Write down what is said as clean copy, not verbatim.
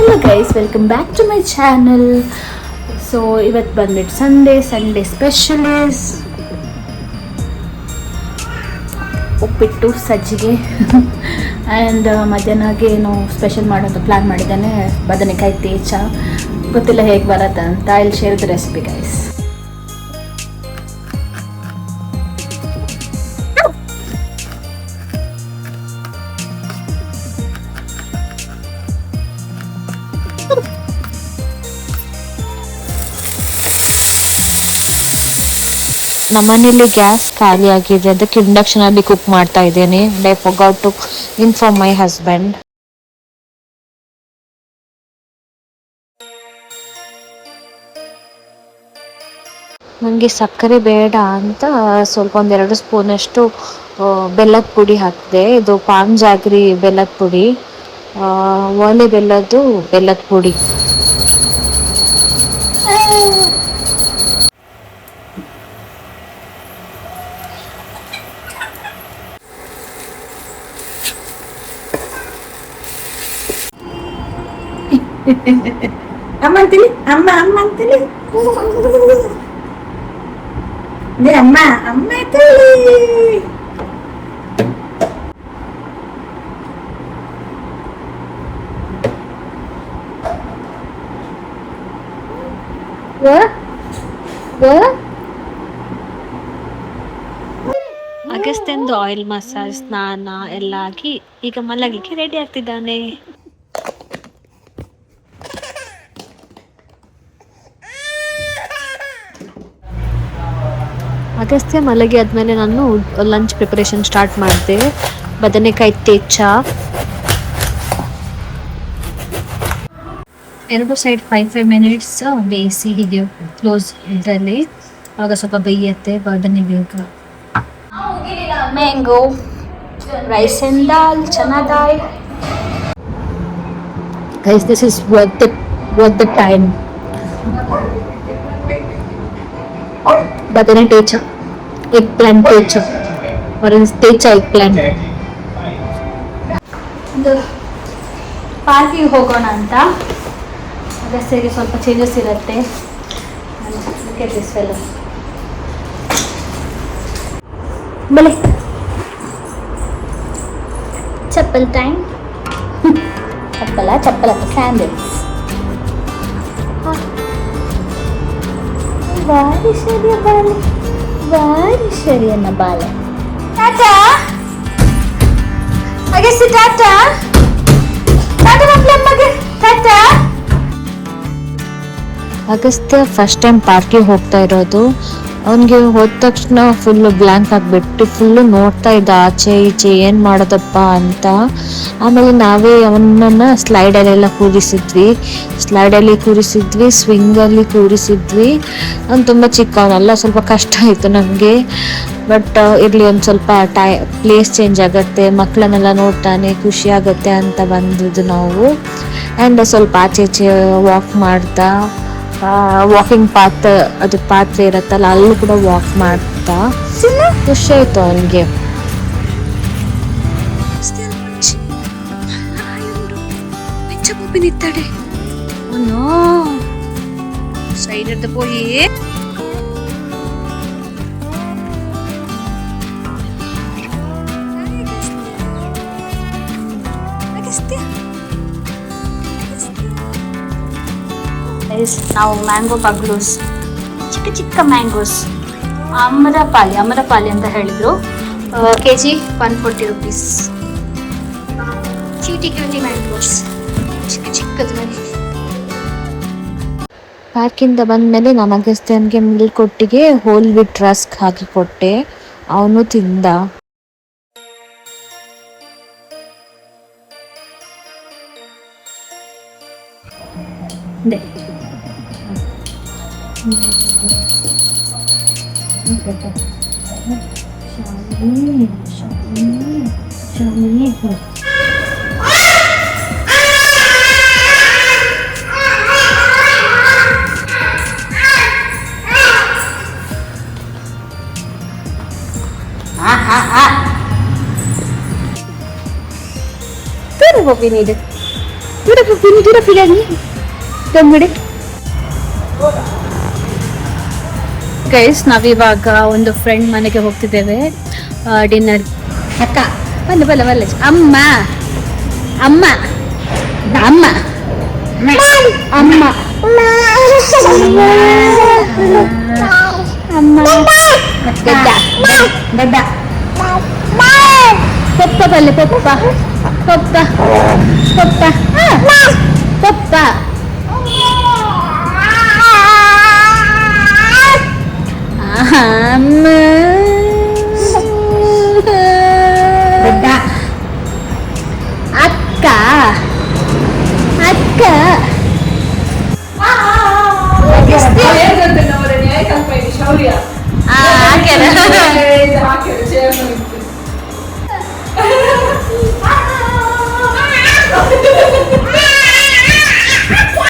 Hello guys, welcome back to my channel. So ಇವತ್ತು ಬಂದ್ಬಿಟ್ಟು Sunday special is ಉಪ್ಪಿಟ್ಟು ಸಜ್ಜಿಗೆ and ಮಧ್ಯಾಹ್ನಗೆ ಏನು ಸ್ಪೆಷಲ್ ಮಾಡೋದು ಪ್ಲ್ಯಾನ್ ಮಾಡಿದ್ದಾನೆ. ಬದನೆಕಾಯಿ ತೇಚ, ಗೊತ್ತಿಲ್ಲ ಹೇಗೆ ಬರುತ್ತೆ ಅಂತ. ಇಲ್ಲಿ ಶೇರ್ ದ ರೆಸಿಪಿ ಗೈಸ್. ನಮ್ಮನೇಲಿ ಗ್ಯಾಸ್ ಖಾಲಿ ಆಗಿದೆ, ಅದಕ್ಕೆ ಇಂಡಕ್ಷನ್ ಅಲ್ಲಿ ಕುಕ್ ಮಾಡ್ತಾ ಇದ್ದೇನೆ. I forgot to inform my husband. ನನಗೆ ಸಕ್ಕರೆ ಬೇಡ ಅಂತ ಸ್ವಲ್ಪ ಒಂದೆರಡು ಸ್ಪೂನಷ್ಟು ಬೆಲ್ಲದ ಪುಡಿ ಹಾಕಿದೆ. ಇದು ಪಾನ್ ಜಾಗ್ರಿ ಬೆಲ್ಲದ ಪುಡಿ, ಒಲೆ ಬೆಲ್ಲದ ಪುಡಿ. ಅಮ್ಮ ಅಂತೀನಿ, ಅಮ್ಮ ಅಂತೀನಿ, ಅಮ್ಮ ಅಂತೀನಿ. ಅಗಸ್ತ್ಯಂದು ಆಯಿಲ್ ಮಸಾಜ್, ಸ್ನಾನ ಎಲ್ಲ ಆಗಿ ಈಗ ಮಲಗಲಿಕ್ಕೆ ರೆಡಿ ಆಗ್ತಿದ್ದಾನೆ. ಅಗಸ್ತ್ಯ ಮಲಗಿ ಆದಮೇಲೆ ನಾನು ಲಂಚ್ ಪ್ರಿಪರೇಷನ್ ಸ್ಟಾರ್ಟ್ ಮಾಡಿದೆ. ಬದನೆಕಾಯಿ ತೇಚ, ಎರಡು ಸೈಡ್ 5 ಮಿನಿಟ್ಸ್ ಬೇಯಿಸಿ ಹೀಗೆ ಕ್ಲೋಸ್ ಇದರಲ್ಲಿ, ಆಗ ಸ್ವಲ್ಪ ಬೇಯುತ್ತೆ ಬದನೆಕಾಯಿ. Mango rice and dal, chana dal. Guys, this is worth the time. Badane techa, eggplant techa, or techa eggplant. ಒಂದು ಪಾರ್ಕಿಗೆ ಹೋಗೋಣ ಅಂತ. ಅಗಸ್ತ್ಯಗೆ ಸ್ವಲ್ಪ ಚೇಂಜಸ್ ಇರುತ್ತೆ. ಬಲೆ ಚಪ್ಪಲ್ ಟೈಮ್. ಚಪ್ಪಲ ಸ್ಯಾಂಡಲ್ಸ್. ವಾರಿಶರಿಯನ್ನ ಬಾಲೆ. ಟಾಟಾ ಅಗಸ್ತ್ಯ, ಟಾಟಾ ಮಕ್ಕಳಮ್ಮಗೆ ಟಾಟಾ. ಅಗಸ್ತ್ಯ ಫಸ್ಟ್ ಟೈಮ್ ಪಾರ್ಕಿಗೆ ಹೋಗ್ತಾ ಇರೋದು. ಅವನಿಗೆ ಹೋದ ತಕ್ಷಣ ಫುಲ್ಲು ಬ್ಲ್ಯಾಂಕ್ ಆಗಿಬಿಟ್ಟು ಫುಲ್ಲು ನೋಡ್ತಾ ಇದ್ದ ಆಚೆ ಈಚೆ ಏನು ಮಾಡೋದಪ್ಪ ಅಂತ. ಆಮೇಲೆ ನಾವೇ ಅವನನ್ನು ಸ್ಲೈಡಲ್ಲೆಲ್ಲ ಕೂರಿಸಿದ್ವಿ, ಸ್ವಿಂಗಲ್ಲಿ ಕೂರಿಸಿದ್ವಿ. ಅವ್ನು ತುಂಬ ಚಿಕ್ಕವನಲ್ಲ, ಸ್ವಲ್ಪ ಕಷ್ಟ ಆಯಿತು ನಮಗೆ. ಬಟ್ ಇರಲಿ, ಒಂದು ಸ್ವಲ್ಪ ಪ್ಲೇಸ್ ಚೇಂಜ್ ಆಗುತ್ತೆ, ಮಕ್ಕಳನ್ನೆಲ್ಲ ನೋಡ್ತಾನೆ, ಖುಷಿ ಆಗುತ್ತೆ ಅಂತ ಬಂದಿದ್ದು ನಾವು. ಆ್ಯಂಡ್ ಸ್ವಲ್ಪ ಆಚೆ ಈಚೆ ವಾಕ್ ಮಾಡ್ತಾ, ವಾಕಿಂಗ್ ಅದು ಪಾತ್ರೆ ಇರತ್ತಲ್ಲ, ಅಲ್ಲೂ ಕೂಡ ವಾಕ್ ಮಾಡ್ತಾ ಖುಷಿ ಆಯ್ತು ಅವನಿಗೆ. ನಾವು ಮ್ಯಾಂಗೋ ಬಗ್ಲೂಸ್, ಚಿಕ್ಕ ಮ್ಯಾಂಗೋಸ್, ಅಮರಪಾಲಿ ಅಂತ ಹೇಳಿದ್ರು. kg 140 rupees. ಕ್ಯೂಟಿ ಮ್ಯಾಂಗೋಸ್, ಚಿಕ್ಕದು. ಪಾರ್ಕಿಂದ ಬಂದ್ಮೇಲೆ ನಾನು ಅಗಸ್ತ್ಯನ್ಗೆ ಮಿಲ್ಕೊಟ್ಟಿಗೆ ಹೋಲ್ ವಿತ್ ರಸ್ಕ್ ಹಾಕಿ ಕೊಟ್ಟೆ, ಅವನು ತಿಂದ. What we needed. ದೂರ ಪಪ್ಪಿ ದೂರ ಫಿಗಾಗಿ ತಂದ್ಬಿಡಿ ಗೈಸ್. ನಾವಿವಾಗ ಒಂದು ಫ್ರೆಂಡ್ ಮನೆಗೆ ಹೋಗ್ತಿದ್ದೇವೆ ಡಿನ್ನರ್. ಅಕ್ಕ ಬಲ್ಲ ಬಲ್ಲ ಬಲ್ಲ. ಅಮ್ಮ ಅಮ್ಮ ಅಮ್ಮ ಅಮ್ಮ ಅಮ್ಮ ಗಡ್ಡ ಗಡ್ಡ ಪಪ್ಪ ಬಲ್ಲೆ ಪಪ್ಪ ಪಪ್ಪ ಪಪ್ಪ